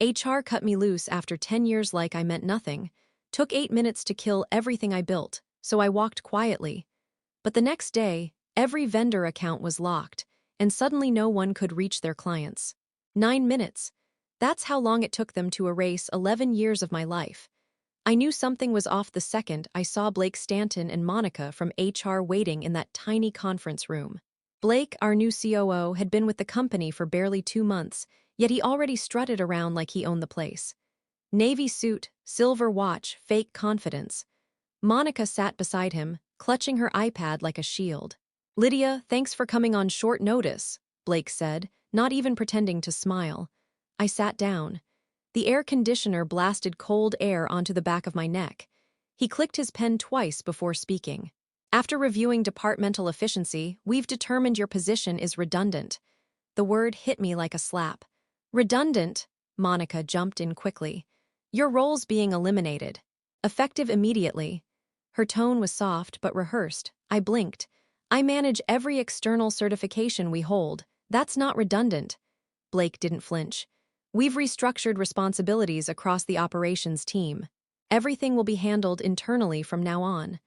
HR cut me loose after 10 years like I meant nothing. Took 8 minutes to kill everything I built, so I walked quietly. But the next day, every vendor account was locked, and suddenly no one could reach their clients. 9 minutes. That's how long it took them to erase 11 years of my life. I knew something was off the second I saw Blake Stanton and Monica from HR waiting in that tiny conference room. Blake, our new COO, had been with the company for barely 2 months, yet he already strutted around like he owned the place. Navy suit, silver watch, fake confidence. Monica sat beside him, clutching her iPad like a shield. "Lydia, thanks for coming on short notice," Blake said, not even pretending to smile. I sat down. The air conditioner blasted cold air onto the back of my neck. He clicked his pen twice before speaking. "After reviewing departmental efficiency, we've determined your position is redundant." The word hit me like a slap. "Redundant?" Monica jumped in quickly. "Your role's being eliminated. Effective immediately." Her tone was soft but rehearsed. I blinked. "I manage every external certification we hold. That's not redundant." Blake didn't flinch. "We've restructured responsibilities across the operations team. Everything will be handled internally from now on."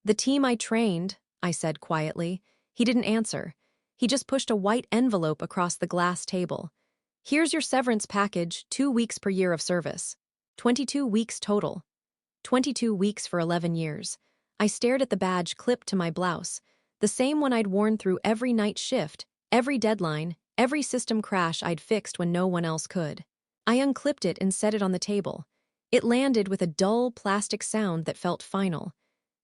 "The team I trained," I said quietly. He didn't answer. He just pushed a white envelope across the glass table. "Here's your severance package, 2 weeks per year of service. 22 weeks total. 22 weeks for 11 years. I stared at the badge clipped to my blouse, the same one I'd worn through every night shift, every deadline, every system crash I'd fixed when no one else could. I unclipped it and set it on the table. It landed with a dull, plastic sound that felt final.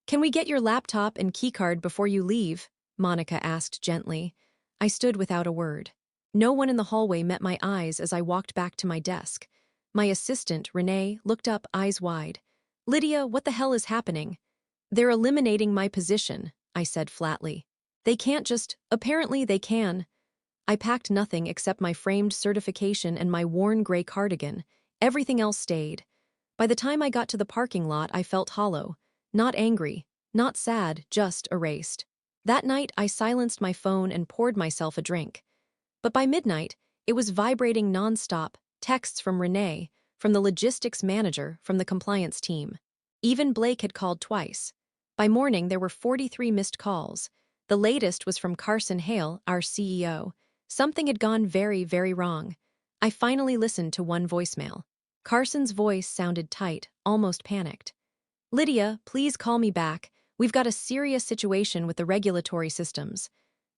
"Can we get your laptop and keycard before you leave?" Monica asked gently. I stood without a word. No one in the hallway met my eyes as I walked back to my desk. My assistant, Renee, looked up, eyes wide. "Lydia, what the hell is happening?" "They're eliminating my position," I said flatly. "They can't just— apparently they can." I packed nothing except my framed certification and my worn gray cardigan. Everything else stayed. By the time I got to the parking lot, I felt hollow. Not angry, not sad, just erased. That night, I silenced my phone and poured myself a drink. But by midnight, it was vibrating nonstop, texts from Renee, from the logistics manager, from the compliance team. Even Blake had called twice. By morning, there were 43 missed calls. The latest was from Carson Hale, our CEO. Something had gone very, very wrong. I finally listened to one voicemail. Carson's voice sounded tight, almost panicked. "Lydia, please call me back. We've got a serious situation with the regulatory systems.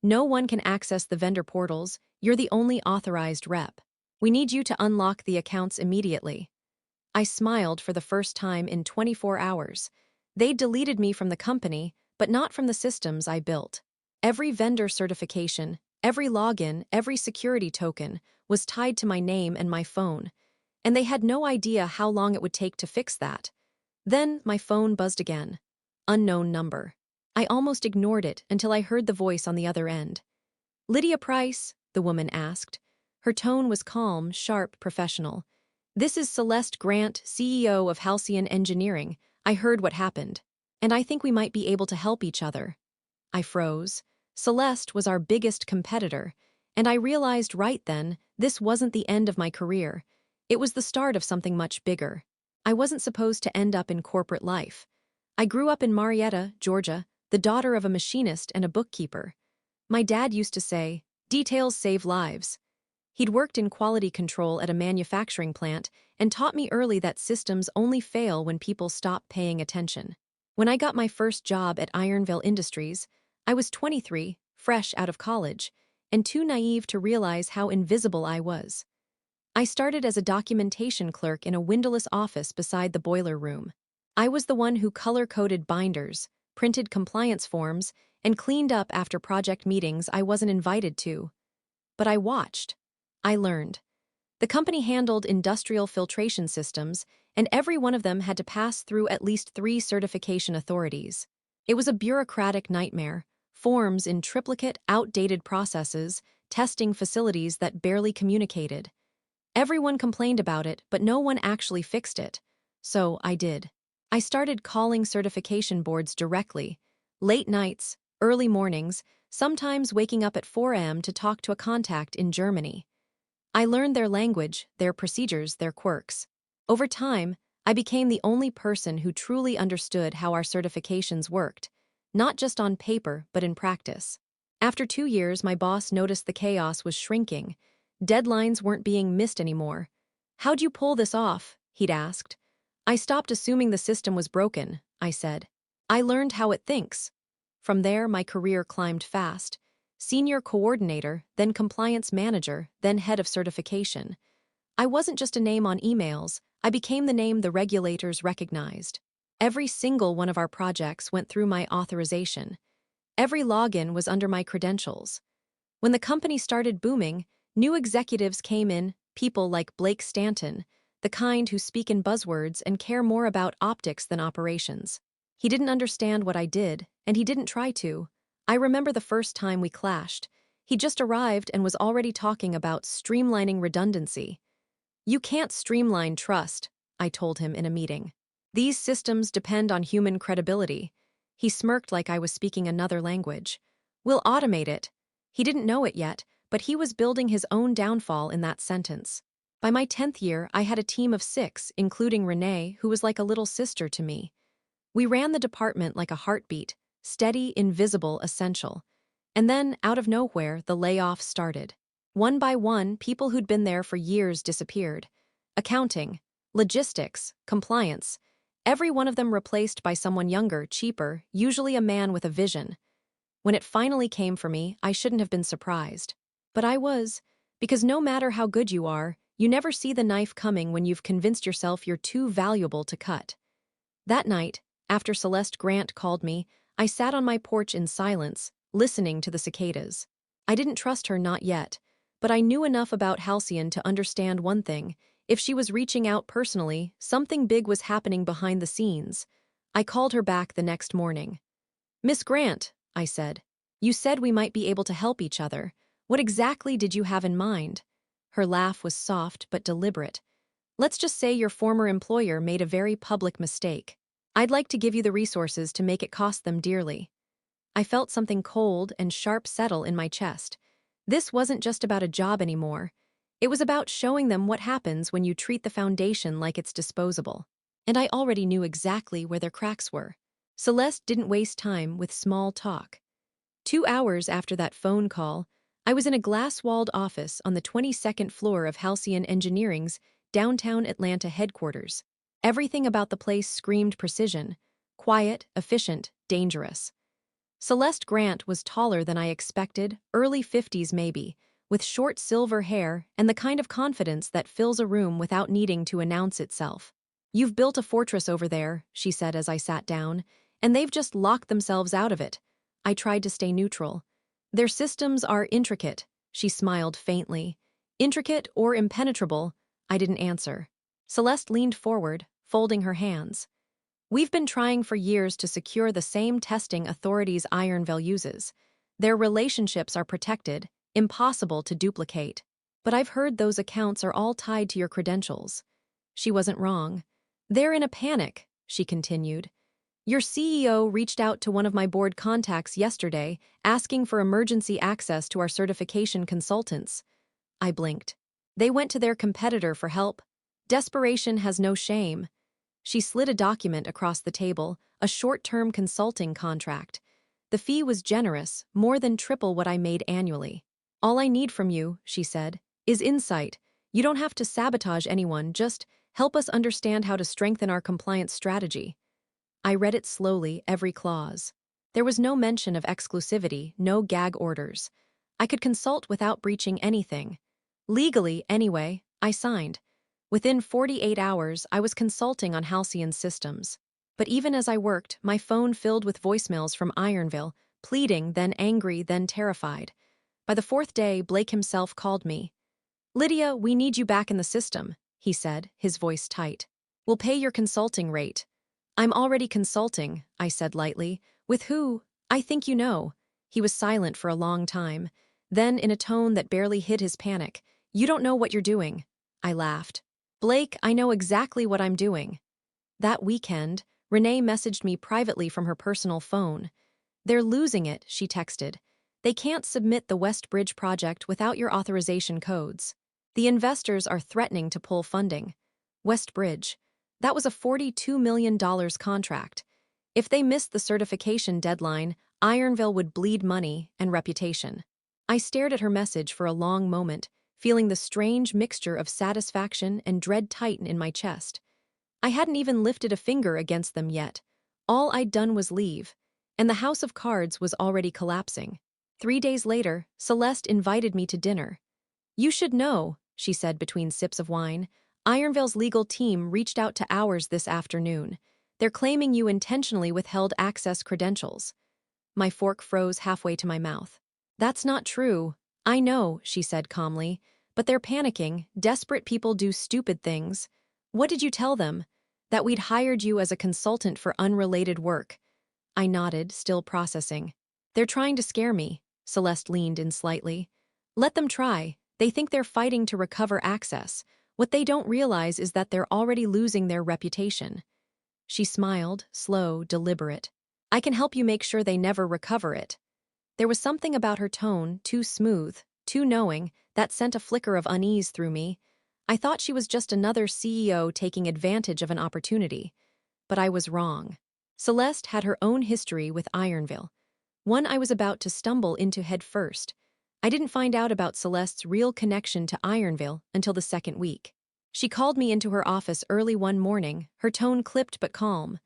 No one can access the vendor portals. You're the only authorized rep. We need you to unlock the accounts immediately." I smiled for the first time in 24 hours. They'd deleted me from the company, but not from the systems I built. Every vendor certification, every login, every security token was tied to my name and my phone, and they had no idea how long it would take to fix that. Then my phone buzzed again. Unknown number. I almost ignored it until I heard the voice on the other end. "Lydia Price?" the woman asked. Her tone was calm, sharp, professional. "This is Celeste Grant, CEO of Halcyon Engineering. I heard what happened, and I think we might be able to help each other." I froze. Celeste was our biggest competitor, and I realized right then this wasn't the end of my career. It was the start of something much bigger. I wasn't supposed to end up in corporate life. I grew up in Marietta, Georgia, the daughter of a machinist and a bookkeeper. My dad used to say, "Details save lives." He'd worked in quality control at a manufacturing plant and taught me early that systems only fail when people stop paying attention. When I got my first job at Ironville Industries, I was 23, fresh out of college, and too naive to realize how invisible I was. I started as a documentation clerk in a windowless office beside the boiler room. I was the one who color-coded binders, printed compliance forms, and cleaned up after project meetings I wasn't invited to. But I watched. I learned. The company handled industrial filtration systems, and every one of them had to pass through at least 3 certification authorities. It was a bureaucratic nightmare, forms in triplicate, outdated processes, testing facilities that barely communicated. Everyone complained about it, but no one actually fixed it. So I did. I started calling certification boards directly, late nights, early mornings, sometimes waking up at 4 a.m. to talk to a contact in Germany. I learned their language, their procedures, their quirks. Over time, I became the only person who truly understood how our certifications worked, not just on paper but in practice. After 2 years, my boss noticed the chaos was shrinking. Deadlines weren't being missed anymore. "How'd you pull this off?" he'd asked. "I stopped assuming the system was broken," I said. "I learned how it thinks." From there, my career climbed fast. Senior coordinator, then compliance manager, then head of certification. I wasn't just a name on emails, I became the name the regulators recognized. Every single one of our projects went through my authorization. Every login was under my credentials. When the company started booming, new executives came in, people like Blake Stanton, the kind who speak in buzzwords and care more about optics than operations. He didn't understand what I did, and he didn't try to. I remember the first time we clashed. He just arrived and was already talking about streamlining redundancy. "You can't streamline trust," I told him in a meeting. "These systems depend on human credibility." He smirked like I was speaking another language. "We'll automate it." He didn't know it yet, but he was building his own downfall in that sentence. By my 10th year, I had a team of 6, including Renee, who was like a little sister to me. We ran the department like a heartbeat, steady, invisible, essential. And then, out of nowhere, the layoffs started. One by one, people who'd been there for years disappeared. Accounting, logistics, compliance. Every one of them replaced by someone younger, cheaper, usually a man with a vision. When it finally came for me, I shouldn't have been surprised. But I was, because no matter how good you are, you never see the knife coming when you've convinced yourself you're too valuable to cut. That night, after Celeste Grant called me, I sat on my porch in silence, listening to the cicadas. I didn't trust her, not yet, but I knew enough about Halcyon to understand one thing. If she was reaching out personally, something big was happening behind the scenes. I called her back the next morning. "Miss Grant," I said, "you said we might be able to help each other. What exactly did you have in mind?" Her laugh was soft but deliberate. "Let's just say your former employer made a very public mistake. I'd like to give you the resources to make it cost them dearly." I felt something cold and sharp settle in my chest. This wasn't just about a job anymore. It was about showing them what happens when you treat the foundation like it's disposable. And I already knew exactly where their cracks were. Celeste didn't waste time with small talk. 2 hours after that phone call, I was in a glass-walled office on the 22nd floor of Halcyon Engineering's downtown Atlanta headquarters. Everything about the place screamed precision: quiet, efficient, dangerous. Celeste Grant was taller than I expected, early 50s maybe, with short silver hair and the kind of confidence that fills a room without needing to announce itself. "You've built a fortress over there," she said as I sat down, "and they've just locked themselves out of it." I tried to stay neutral. "Their systems are intricate," she smiled faintly. "Intricate or impenetrable?" I didn't answer. Celeste leaned forward, folding her hands. "We've been trying for years to secure the same testing authorities Ironville uses. Their relationships are protected, impossible to duplicate. But I've heard those accounts are all tied to your credentials." She wasn't wrong. "They're in a panic," she continued. "Your CEO reached out to one of my board contacts yesterday, asking for emergency access to our certification consultants." I blinked. "They went to their competitor for help. Desperation has no shame." She slid a document across the table, a short-term consulting contract. The fee was generous, more than triple what I made annually. "All I need from you," she said, "is insight. You don't have to sabotage anyone, just help us understand how to strengthen our compliance strategy." I read it slowly, every clause. There was no mention of exclusivity, no gag orders. I could consult without breaching anything. Legally, anyway, I signed. Within 48 hours, I was consulting on Halcyon's systems. But even as I worked, my phone filled with voicemails from Ironville, pleading, then angry, then terrified. By the 4th day, Blake himself called me. "Lydia, we need you back in the system," he said, his voice tight. "We'll pay your consulting rate." "I'm already consulting," I said lightly. "With who? I think you know." He was silent for a long time. Then, in a tone that barely hid his panic, "You don't know what you're doing." I laughed. "Blake, I know exactly what I'm doing." That weekend, Renee messaged me privately from her personal phone. "They're losing it," she texted. "They can't submit the West Bridge project without your authorization codes." The investors are threatening to pull funding. West Bridge. That was a $42 million contract. If they missed the certification deadline, Ironville would bleed money and reputation. I stared at her message for a long moment, feeling the strange mixture of satisfaction and dread tighten in my chest. I hadn't even lifted a finger against them yet. All I'd done was leave, and the house of cards was already collapsing. 3 days later, Celeste invited me to dinner. "You should know," she said between sips of wine. "Ironville's legal team reached out to ours this afternoon. They're claiming you intentionally withheld access credentials." My fork froze halfway to my mouth. "That's not true." "I know," she said calmly, "but they're panicking. Desperate people do stupid things." "What did you tell them?" "That we'd hired you as a consultant for unrelated work." I nodded, still processing. "They're trying to scare me." Celeste leaned in slightly. "Let them try. They think they're fighting to recover access. What they don't realize is that they're already losing their reputation." She smiled, slow, deliberate. "I can help you make sure they never recover it." There was something about her tone, too smooth, too knowing, that sent a flicker of unease through me. I thought she was just another CEO taking advantage of an opportunity. But I was wrong. Celeste had her own history with Ironville, one I was about to stumble into head first. I didn't find out about Celeste's real connection to Ironville until the second week. She called me into her office early one morning, her tone clipped but calm.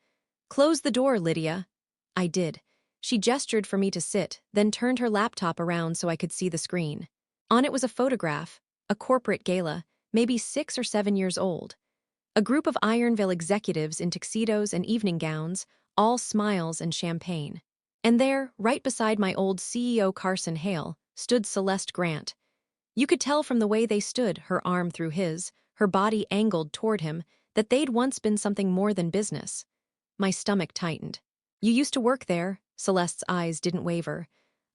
"Close the door, Lydia." I did. She gestured for me to sit, then turned her laptop around so I could see the screen. On it was a photograph, a corporate gala, maybe 6 or 7 years old. A group of Ironville executives in tuxedos and evening gowns, all smiles and champagne. And there, right beside my old CEO Carson Hale, stood Celeste Grant. You could tell from the way they stood, her arm through his, her body angled toward him, that they'd once been something more than business. My stomach tightened. "You used to work there." Celeste's eyes didn't waver.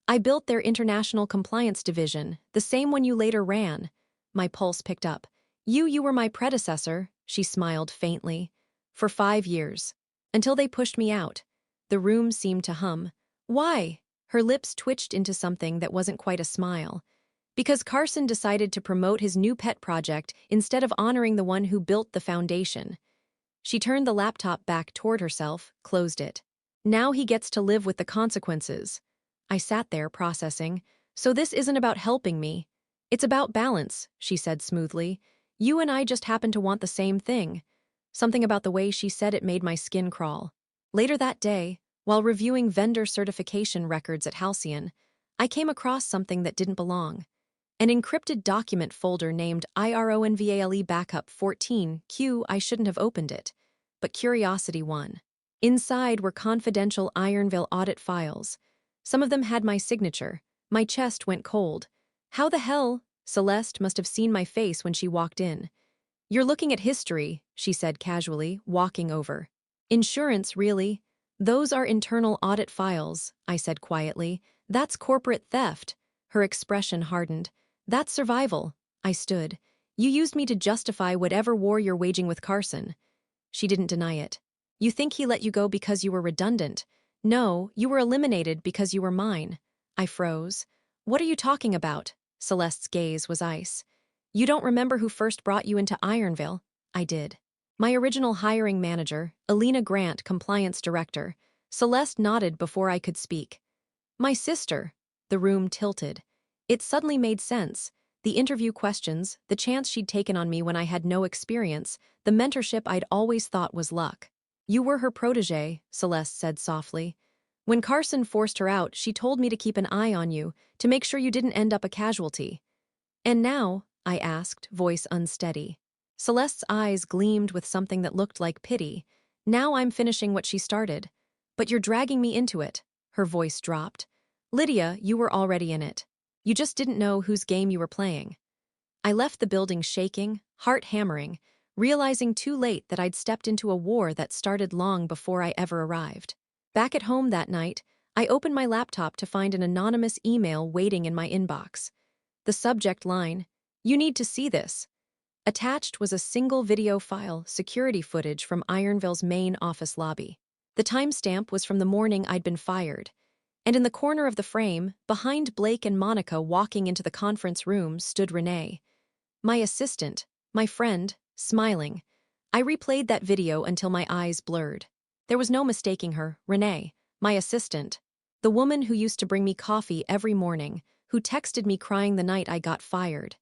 "I built their international compliance division, the same one you later ran." My pulse picked up. You were my predecessor," she smiled faintly. "For 5 years. Until they pushed me out." The room seemed to hum. "Why?" Her lips twitched into something that wasn't quite a smile. "Because Carson decided to promote his new pet project instead of honoring the one who built the foundation." She turned the laptop back toward herself, closed it. "Now he gets to live with the consequences." I sat there, processing. "So this isn't about helping me. It's about balance," she said smoothly. "You and I just happen to want the same thing." Something about the way she said it made my skin crawl. Later that day, while reviewing vendor certification records at Halcyon, I came across something that didn't belong. An encrypted document folder named IRONVALE Backup 14Q. I shouldn't have opened it, but curiosity won. Inside were confidential Ironville audit files. Some of them had my signature. My chest went cold. "How the hell?" Celeste must have seen my face when she walked in. "You're looking at history," she said casually, walking over. "Insurance, really?" "Those are internal audit files," I said quietly. "That's corporate theft." Her expression hardened. "That's survival." I stood. "You used me to justify whatever war you're waging with Carson." She didn't deny it. "You think he let you go because you were redundant?" "No, you were eliminated because you were mine." I froze. "What are you talking about?" Celeste's gaze was ice. "You don't remember who first brought you into Ironville?" I did. "My original hiring manager, Alina Grant, compliance director." Celeste nodded before I could speak. "My sister." The room tilted. It suddenly made sense. The interview questions, the chance she'd taken on me when I had no experience, the mentorship I'd always thought was luck. "You were her protégé," Celeste said softly. "When Carson forced her out, she told me to keep an eye on you, to make sure you didn't end up a casualty." "And now?" I asked, voice unsteady. Celeste's eyes gleamed with something that looked like pity. "Now I'm finishing what she started." "But you're dragging me into it." Her voice dropped. "Lydia, you were already in it. You just didn't know whose game you were playing." I left the building shaking, heart hammering, realizing too late that I'd stepped into a war that started long before I ever arrived. Back at home that night, I opened my laptop to find an anonymous email waiting in my inbox. The subject line, "You need to see this." Attached was a single video file, security footage from Ironville's main office lobby. The timestamp was from the morning I'd been fired. And in the corner of the frame, behind Blake and Monica walking into the conference room, stood Renee. my assistant, my friend, smiling. I replayed that video until my eyes blurred. There was no mistaking her, Renee, my assistant. The woman who used to bring me coffee every morning, who texted me crying the night I got fired.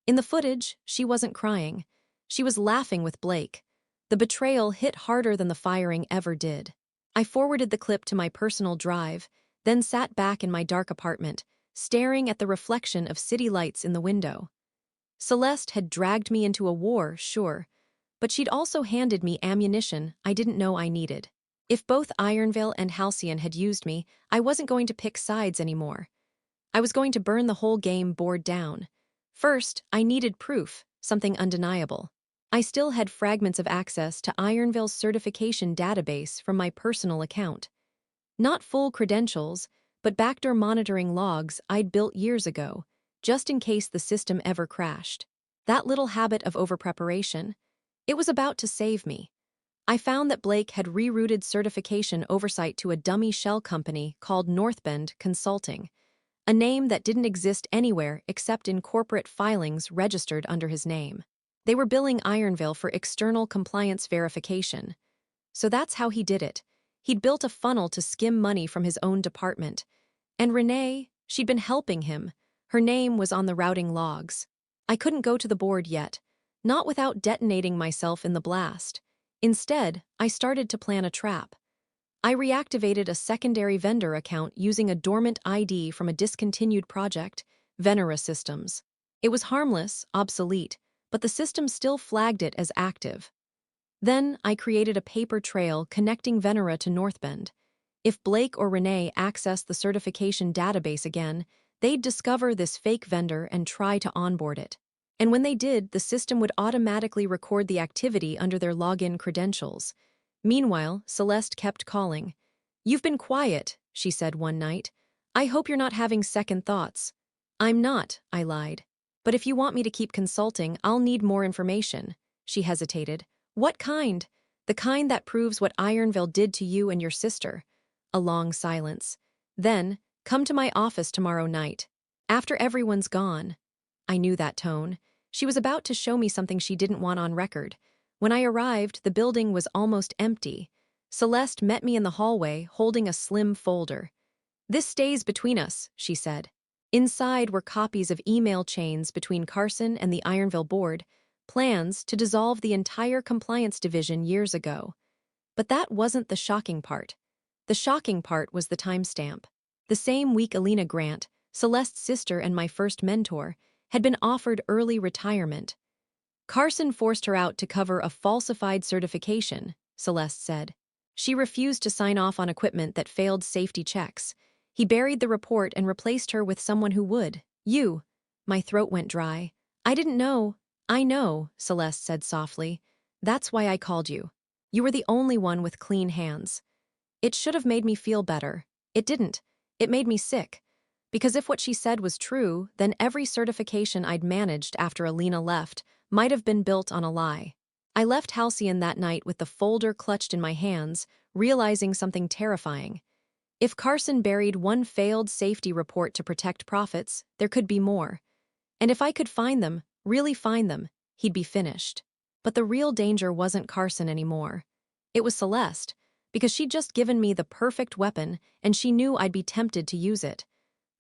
In the footage, she wasn't crying. She was laughing with Blake. The betrayal hit harder than the firing ever did. I forwarded the clip to my personal drive, then sat back in my dark apartment, staring at the reflection of city lights in the window. Celeste had dragged me into a war, sure, but she'd also handed me ammunition I didn't know I needed. If both Ironvale and Halcyon had used me, I wasn't going to pick sides anymore. I was going to burn the whole game board down. First, I needed proof, something undeniable. I still had fragments of access to Ironvale's certification database from my personal account. Not full credentials, but backdoor monitoring logs I'd built years ago, just in case the system ever crashed. That little habit of overpreparation, it was about to save me. I found that Blake had rerouted certification oversight to a dummy shell company called Northbend Consulting, a name that didn't exist anywhere except in corporate filings registered under his name. They were billing Ironvale for external compliance verification. So that's how he did it. He'd built a funnel to skim money from his own department. And Renee, she'd been helping him. Her name was on the routing logs. I couldn't go to the board yet, not without detonating myself in the blast. Instead, I started to plan a trap. I reactivated a secondary vendor account using a dormant ID from a discontinued project, Venera Systems. It was harmless, obsolete, but the system still flagged it as active. Then I created a paper trail connecting Venera to Northbend. If Blake or Renee accessed the certification database again, they'd discover this fake vendor and try to onboard it. And when they did, the system would automatically record the activity under their login credentials. Meanwhile, Celeste kept calling. "You've been quiet," she said one night. "I hope you're not having second thoughts." "I'm not," I lied. "But if you want me to keep consulting, I'll need more information." She hesitated. "What kind?" "The kind that proves what Ironvale did to you and your sister." A long silence. Then, "Come to my office tomorrow night. After everyone's gone." I knew that tone. She was about to show me something she didn't want on record. When I arrived, the building was almost empty. Celeste met me in the hallway, holding a slim folder. "This stays between us," she said. Inside were copies of email chains between Carson and the Ironville board, plans to dissolve the entire compliance division years ago. But that wasn't the shocking part. The shocking part was the timestamp. The same week Alina Grant, Celeste's sister and my first mentor, had been offered early retirement. "Carson forced her out to cover a falsified certification," Celeste said. "She refused to sign off on equipment that failed safety checks. He buried the report and replaced her with someone who would. You." My throat went dry. "I didn't know." "I know," Celeste said softly. "That's why I called you. You were the only one with clean hands." It should have made me feel better. It didn't. It made me sick. Because if what she said was true, then every certification I'd managed after Alina left might have been built on a lie. I left Halcyon that night with the folder clutched in my hands, realizing something terrifying. If Carson buried one failed safety report to protect profits, there could be more. And if I could find them, really find them, he'd be finished. But the real danger wasn't Carson anymore. It was Celeste, because she'd just given me the perfect weapon, and she knew I'd be tempted to use it.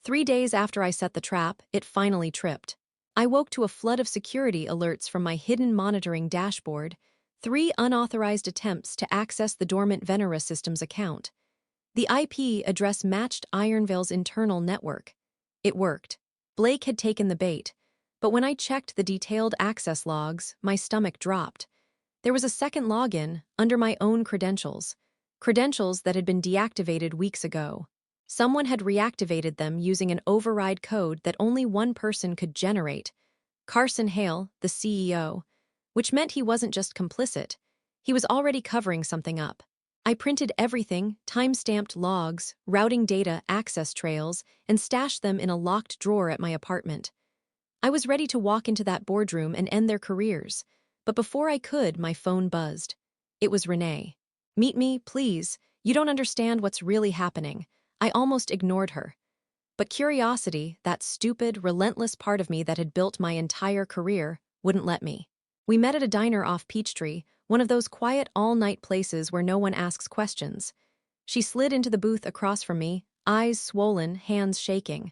3 days after I set the trap, it finally tripped. I woke to a flood of security alerts from my hidden monitoring dashboard, 3 unauthorized attempts to access the dormant Venera Systems account. The IP address matched Ironvale's internal network. It worked. Blake had taken the bait, but when I checked the detailed access logs, my stomach dropped. There was a second login, under my own credentials that had been deactivated weeks ago. Someone had reactivated them using an override code that only one person could generate, Carson Hale, the CEO, which meant he wasn't just complicit. He was already covering something up. I printed everything, time-stamped logs, routing data, access trails, and stashed them in a locked drawer at my apartment. I was ready to walk into that boardroom and end their careers, but before I could, my phone buzzed. It was Renee. "Meet me, please. You don't understand what's really happening." I almost ignored her. But curiosity, that stupid, relentless part of me that had built my entire career, wouldn't let me. We met at a diner off Peachtree, one of those quiet all-night places where no one asks questions. She slid into the booth across from me, eyes swollen, hands shaking.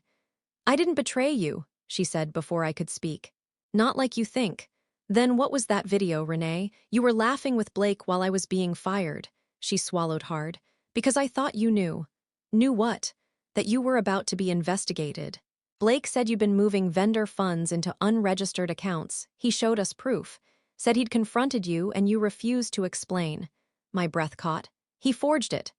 "I didn't betray you," she said before I could speak. "Not like you think." "Then what was that video, Renee? You were laughing with Blake while I was being fired." She swallowed hard. "Because I thought you knew." "Knew what?" "That you were about to be investigated. Blake said you'd been moving vendor funds into unregistered accounts. He showed us proof. Said he'd confronted you and you refused to explain." My breath caught. "He forged it."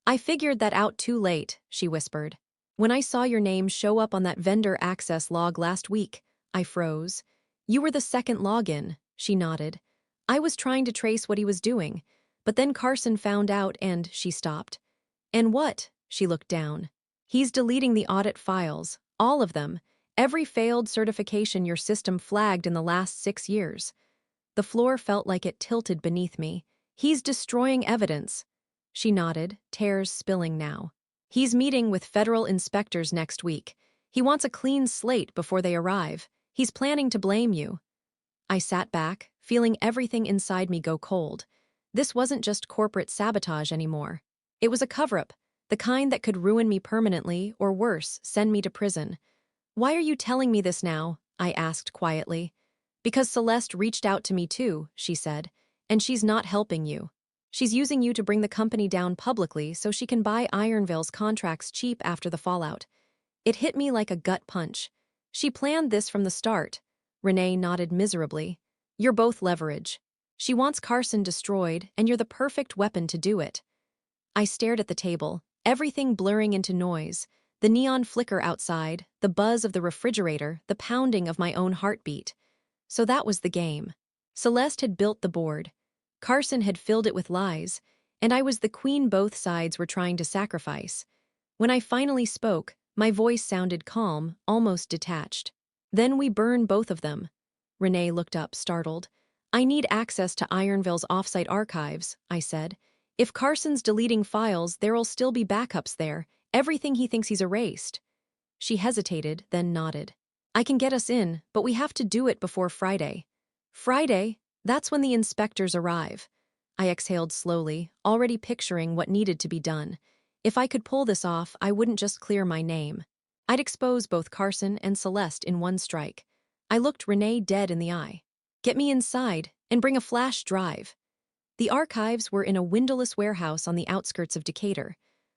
"I figured that out too late," she whispered. "When I saw your name show up on that vendor access log last week." I froze. "You were the second login," she nodded. "I was trying to trace what he was doing, but then Carson found out and," she stopped. "And what?" She looked down. "He's deleting the audit files, all of them, every failed certification your system flagged in the last 6 years." The floor felt like it tilted beneath me. "He's destroying evidence." She nodded, tears spilling now. "He's meeting with federal inspectors next week. He wants a clean slate before they arrive. He's planning to blame you." I sat back, feeling everything inside me go cold. This wasn't just corporate sabotage anymore. It was a cover-up, the kind that could ruin me permanently or worse, send me to prison. "Why are you telling me this now?" I asked quietly. "Because Celeste reached out to me too," she said, "and she's not helping you. She's using you to bring the company down publicly so she can buy Ironville's contracts cheap after the fallout." It hit me like a gut punch. "She planned this from the start." Renee nodded miserably. "You're both leverage. She wants Carson destroyed, and you're the perfect weapon to do it." I stared at the table, everything blurring into noise. The neon flicker outside, the buzz of the refrigerator, the pounding of my own heartbeat. So that was the game. Celeste had built the board. Carson had filled it with lies, and I was the queen both sides were trying to sacrifice. When I finally spoke, my voice sounded calm, almost detached. "Then we burn both of them." Renee looked up, startled. "I need access to Ironville's offsite archives," I said. "If Carson's deleting files, there'll still be backups there, everything he thinks he's erased." She hesitated, then nodded. "I can get us in, but we have to do it before Friday." "Friday? That's when the inspectors arrive." I exhaled slowly, already picturing what needed to be done. If I could pull this off, I wouldn't just clear my name. I'd expose both Carson and Celeste in one strike. I looked Renee dead in the eye. "Get me inside, and bring a flash drive." The archives were in a windowless warehouse on the outskirts of Decatur.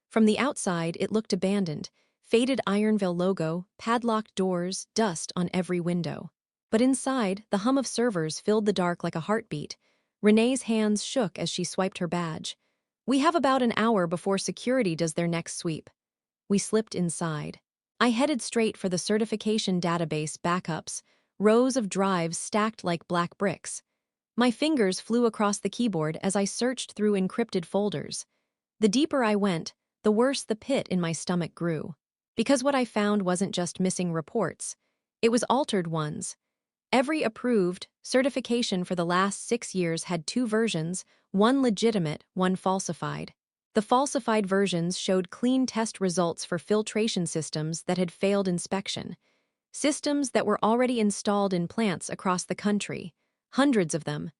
From the outside, it looked abandoned. Faded Ironville logo, padlocked doors, dust on every window. But inside, the hum of servers filled the dark like a heartbeat. Renee's hands shook as she swiped her badge. "We have about an hour before security does their next sweep." We slipped inside. I headed straight for the certification database backups, rows of drives stacked like black bricks. My fingers flew across the keyboard as I searched through encrypted folders. The deeper I went, the worse the pit in my stomach grew. Because what I found wasn't just missing reports. It was altered ones. Every approved certification for the last 6 years had 2 versions, one legitimate, one falsified. The falsified versions showed clean test results for filtration systems that had failed inspection. Systems that were already installed in plants across the country. Hundreds of them.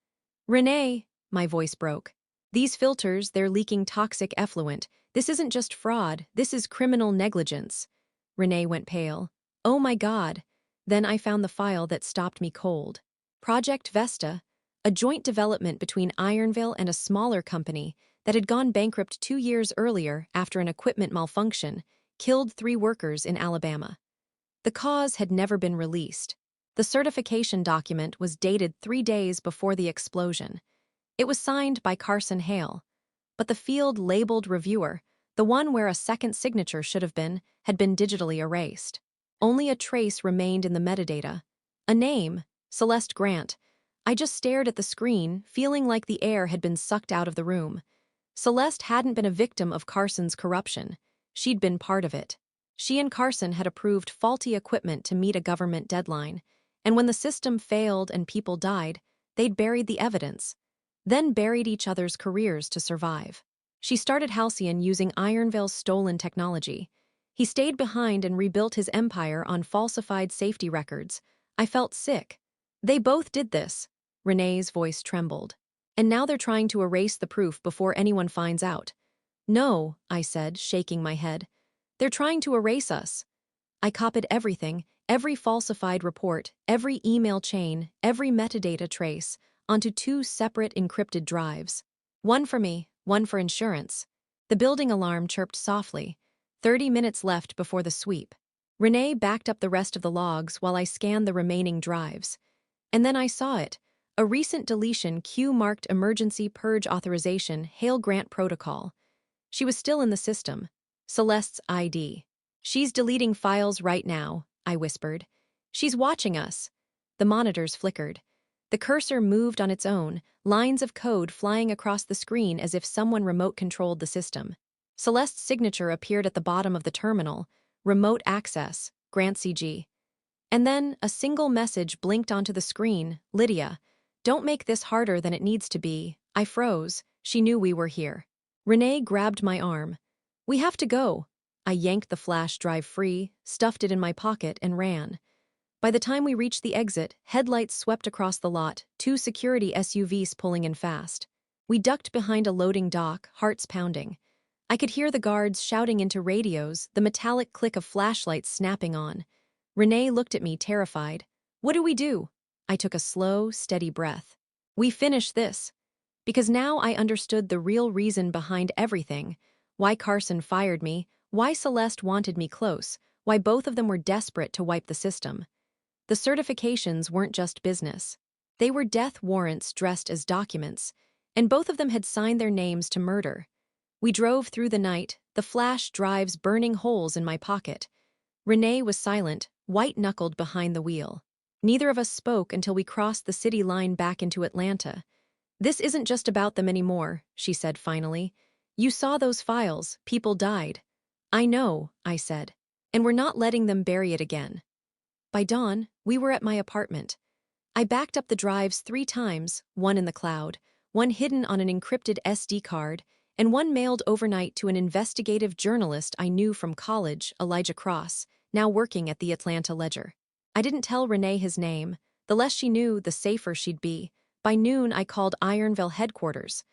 "Renee," my voice broke. "These filters, they're leaking toxic effluent. This isn't just fraud, this is criminal negligence." Renee went pale. "Oh my God." Then I found the file that stopped me cold. Project Vesta, a joint development between Ironville and a smaller company that had gone bankrupt 2 years earlier after an equipment malfunction, killed 3 workers in Alabama. The cause had never been released. The certification document was dated 3 days before the explosion. It was signed by Carson Hale. But the field-labeled reviewer, the one where a second signature should have been, had been digitally erased. Only a trace remained in the metadata. A name, Celeste Grant. I just stared at the screen, feeling like the air had been sucked out of the room. Celeste hadn't been a victim of Carson's corruption. She'd been part of it. She and Carson had approved faulty equipment to meet a government deadline, and when the system failed and people died, they'd buried the evidence, then buried each other's careers to survive. She started Halcyon using Ironville's stolen technology. He stayed behind and rebuilt his empire on falsified safety records. I felt sick. They both did this. Renee's voice trembled. And now they're trying to erase the proof before anyone finds out. No, I said, shaking my head. They're trying to erase us. I copied everything, every falsified report, every email chain, every metadata trace, onto 2 separate encrypted drives. One for me, one for insurance. The building alarm chirped softly. 30 minutes left before the sweep. Renee backed up the rest of the logs while I scanned the remaining drives. And then I saw it. A recent deletion Q marked emergency purge authorization Hale Grant protocol. She was still in the system. Celeste's ID. She's deleting files right now, I whispered. She's watching us. The monitors flickered. The cursor moved on its own, lines of code flying across the screen as if someone remote-controlled the system. Celeste's signature appeared at the bottom of the terminal. Remote access, Grant CG. And then a single message blinked onto the screen. Lydia, don't make this harder than it needs to be. I froze. She knew we were here. Renee grabbed my arm. We have to go. I yanked the flash drive free, stuffed it in my pocket, and ran. By the time we reached the exit, headlights swept across the lot, 2 security SUVs pulling in fast. We ducked behind a loading dock, hearts pounding. I could hear the guards shouting into radios, the metallic click of flashlights snapping on. Renee looked at me, terrified. What do we do? I took a slow, steady breath. We finish this. Because now I understood the real reason behind everything. Why Carson fired me, why Celeste wanted me close, why both of them were desperate to wipe the system. The certifications weren't just business. They were death warrants dressed as documents, and both of them had signed their names to murder. We drove through the night, the flash drives burning holes in my pocket. Renee was silent, white-knuckled behind the wheel. Neither of us spoke until we crossed the city line back into Atlanta. This isn't just about them anymore, she said finally. You saw those files, people died. I know, I said. And we're not letting them bury it again. By dawn, we were at my apartment. I backed up the drives 3 times, one in the cloud, one hidden on an encrypted SD card, and one mailed overnight to an investigative journalist I knew from college, Elijah Cross, now working at the Atlanta Ledger. I didn't tell Renee his name. The less she knew, the safer she'd be. By noon, I called Ironville headquarters.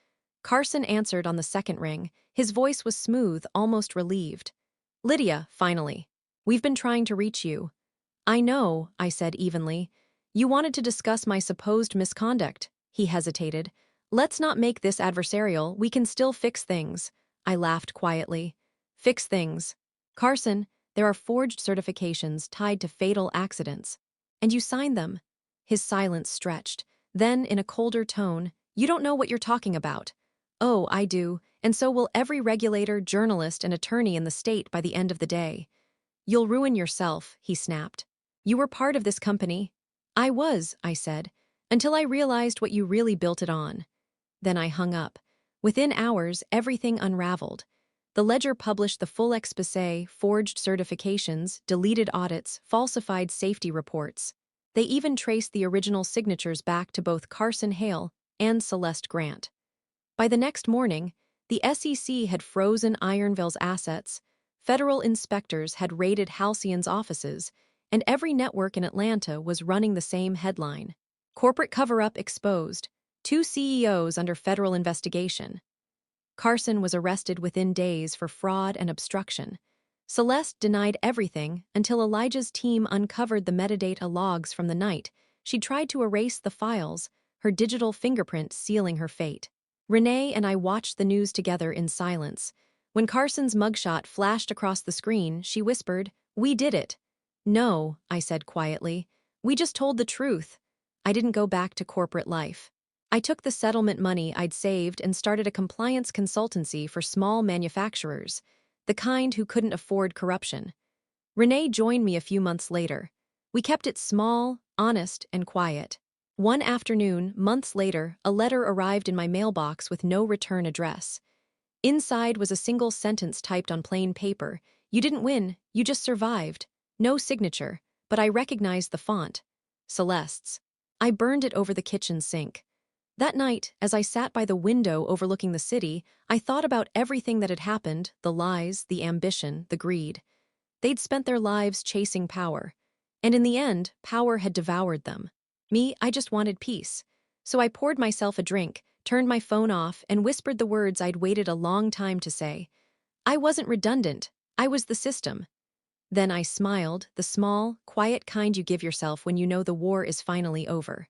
Carson answered on the second ring. His voice was smooth, almost relieved. Lydia, finally. We've been trying to reach you. I know, I said evenly. You wanted to discuss my supposed misconduct. He hesitated. Let's not make this adversarial. We can still fix things. I laughed quietly. Fix things. Carson, there are forged certifications tied to fatal accidents. And you signed them. His silence stretched. Then, in a colder tone, you don't know what you're talking about. Oh, I do, and so will every regulator, journalist, and attorney in the state by the end of the day. You'll ruin yourself, he snapped. You were part of this company. I was, I said, until I realized what you really built it on. Then I hung up. Within hours, everything unraveled. The Ledger published the full exposé, forged certifications, deleted audits, falsified safety reports. They even traced the original signatures back to both Carson Hale and Celeste Grant. By the next morning, the SEC had frozen Ironville's assets, federal inspectors had raided Halcyon's offices, and every network in Atlanta was running the same headline. Corporate cover-up exposed, 2 CEOs under federal investigation. Carson was arrested within days for fraud and obstruction. Celeste denied everything until Elijah's team uncovered the metadata logs from the night. She tried to erase the files, her digital fingerprint sealing her fate. Renee and I watched the news together in silence. When Carson's mugshot flashed across the screen, she whispered, "We did it." "No," I said quietly. "We just told the truth." I didn't go back to corporate life. I took the settlement money I'd saved and started a compliance consultancy for small manufacturers, the kind who couldn't afford corruption. Renee joined me a few months later. We kept it small, honest, and quiet. One afternoon, months later, a letter arrived in my mailbox with no return address. Inside was a single sentence typed on plain paper. You didn't win, you just survived. No signature, but I recognized the font. Celeste's. I burned it over the kitchen sink. That night, as I sat by the window overlooking the city, I thought about everything that had happened, the lies, the ambition, the greed. They'd spent their lives chasing power. And in the end, power had devoured them. Me, I just wanted peace. So I poured myself a drink, turned my phone off, and whispered the words I'd waited a long time to say. I wasn't redundant. I was the system. Then I smiled, the small, quiet kind you give yourself when you know the war is finally over.